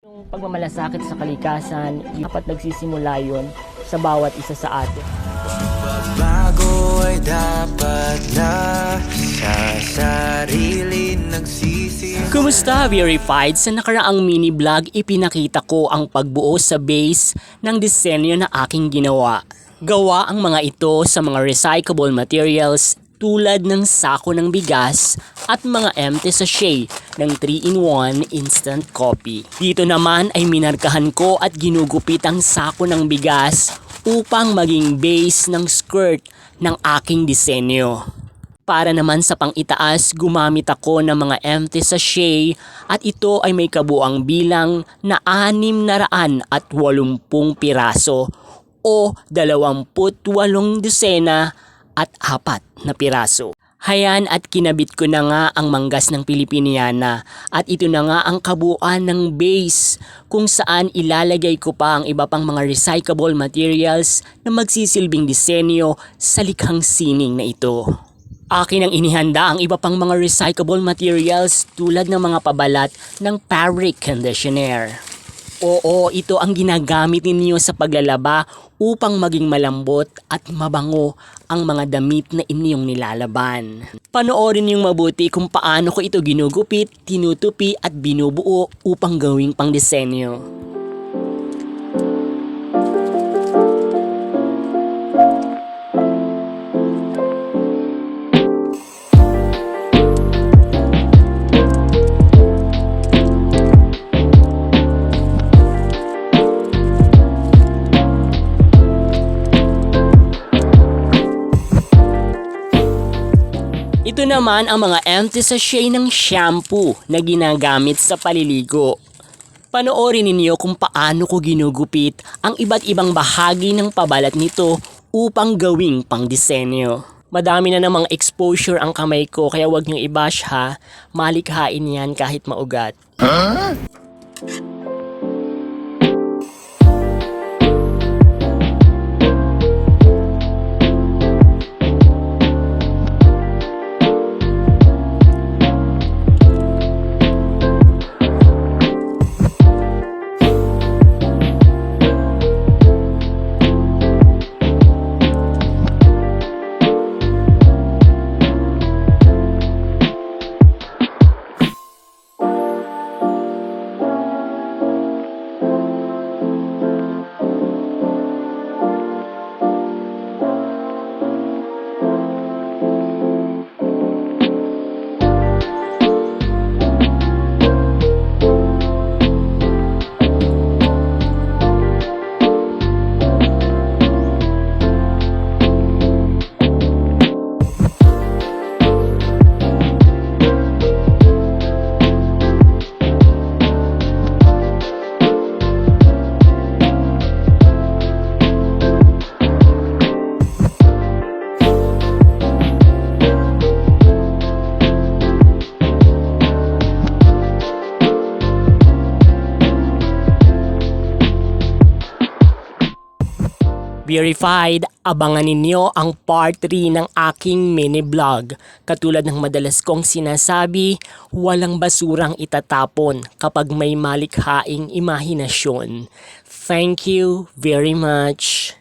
Yung pagmamalasakit sa kalikasan, dapat nagsisimula yun sa bawat isa sa atin. Bago ay dapat na sa sarili nagsisi. Kumusta, Verified? Sa nakaraang mini-vlog, ipinakita ko ang pagbuo sa base ng disenyo na aking ginawa. Gawa ang mga ito sa mga recyclable materials tulad ng sako ng bigas at mga empty sachet ng 3-in-1 instant coffee. Dito naman ay minarkahan ko at ginugupit ang sako ng bigas upang maging base ng skirt ng aking disenyo. Para naman sa pang-itaas, gumamit ako ng mga empty sachet at ito ay may kabuang bilang na 680 piraso o 28 dosena at 4 na piraso. Hayan at kinabit ko na nga ang manggas ng Pilipiniana at ito na nga ang kabuuan ng base kung saan ilalagay ko pa ang iba pang mga recyclable materials na magsisilbing disenyo sa likhang sining na ito. Akin ang inihanda ang iba pang mga recyclable materials tulad ng mga pabalat ng fabric conditioner. Oo, ito ang ginagamit ninyo sa paglalaba upang maging malambot at mabango ang mga damit na inyong nilalaban. Panoorin niyong mabuti kung paano ko ito ginugupit, tinutupi at binubuo upang gawing pangdisenyo. Ito naman ang mga empty sachet ng shampoo na ginagamit sa paliligo. Panoorin ninyo kung paano ko ginugupit ang iba't ibang bahagi ng pabalat nito upang gawing pangdisenyo. Madami na namang exposure ang kamay ko kaya wag niyong i-bash ha, malikhain yan kahit maugat. Verified, abangan ninyo ang part 3 ng aking mini-vlog. Katulad ng madalas kong sinasabi, walang basurang itatapon kapag may malikhaing imahinasyon. Thank you very much.